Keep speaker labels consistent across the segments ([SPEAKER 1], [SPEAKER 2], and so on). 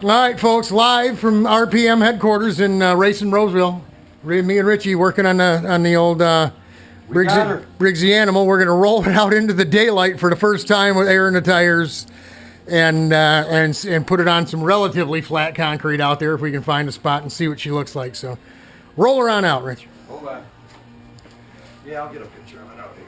[SPEAKER 1] All right, folks, live from RPM headquarters in Racing Roseville. Me and Richie working on the old Briggs the Animal. We're going to roll it out into the daylight for the first time with air in the tires, and put it on some relatively flat concrete out there if we can find a spot and see what she looks like. So, roll her on out, Rich.
[SPEAKER 2] Hold on. Yeah, I'll get a picture of it out here.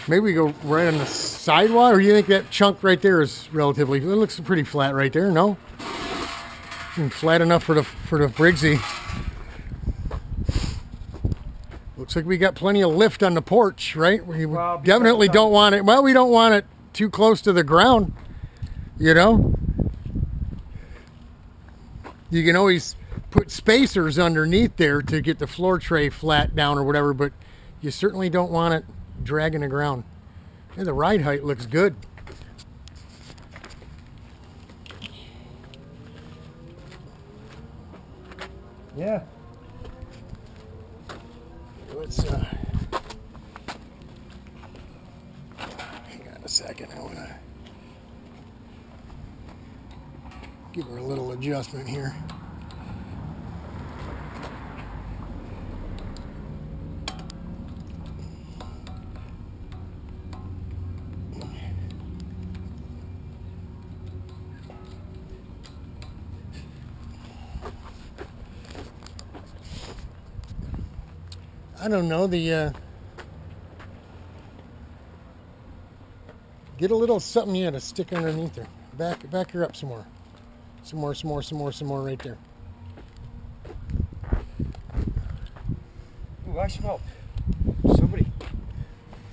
[SPEAKER 1] Maybe we go right on the sidewall, or you think that chunk right there is relatively? It looks pretty flat right there. No, and flat enough for the Briggsy. Looks like we got plenty of lift on the porch, right? We definitely don't want it. Well, we don't want it too close to the ground. You know, you can always put spacers underneath there to get the floor tray flat down or whatever, but you certainly don't want it dragging the ground. And the ride height looks good.
[SPEAKER 2] Yeah.
[SPEAKER 1] Let's hang on a second. I want to give her a little adjustment here. I don't know, get a little something to stick underneath her. Back her up some more. Some more right there.
[SPEAKER 2] Ooh, I smell somebody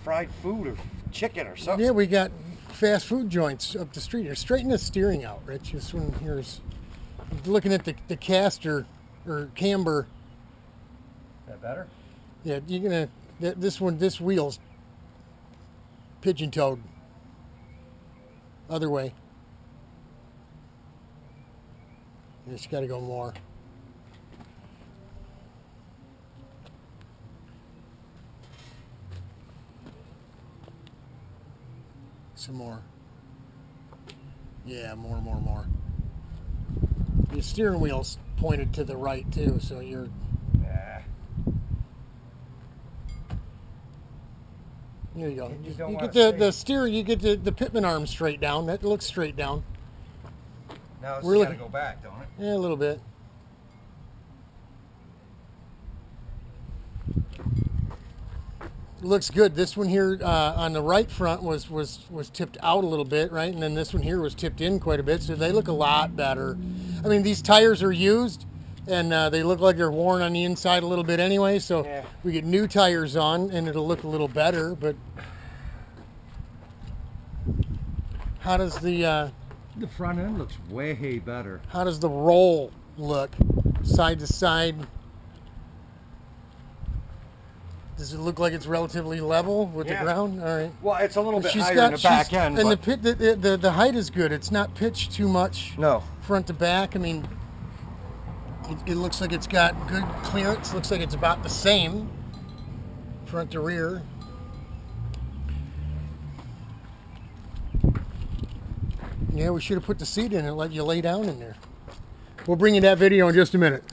[SPEAKER 2] fried food or chicken or something.
[SPEAKER 1] Yeah, we got fast food joints up the street here. Straighten the steering out, Rich. This one here is looking at the caster or camber.
[SPEAKER 2] Is that better?
[SPEAKER 1] Yeah, you're gonna this wheel's pigeon-toed. Other way. You just got to go more. Some more. Yeah, more. Your steering wheel's pointed to the right too, so you're. There you go. You get the steering. You get the pitman arm straight down. That looks straight down.
[SPEAKER 2] Now it's got to go back, don't it?
[SPEAKER 1] Yeah, a little bit. Looks good. This one here on the right front was tipped out a little bit, right? And then this one here was tipped in quite a bit, so they look a lot better. I mean, these tires are used, and they look like they're worn on the inside a little bit anyway, so yeah. We get new tires on, and it'll look a little better, but how does the
[SPEAKER 2] front end looks way better.
[SPEAKER 1] How does the roll look? Side to side? Does it look like it's relatively level with the ground? All right.
[SPEAKER 2] Well, it's a little bit higher in the back end.
[SPEAKER 1] And the height is good. It's not pitched too much.
[SPEAKER 2] No.
[SPEAKER 1] Front to back. I mean, it looks like it's got good clearance. Looks like it's about the same front to rear. Yeah, we should have put the seat in and let you lay down in there. We'll bring you that video in just a minute.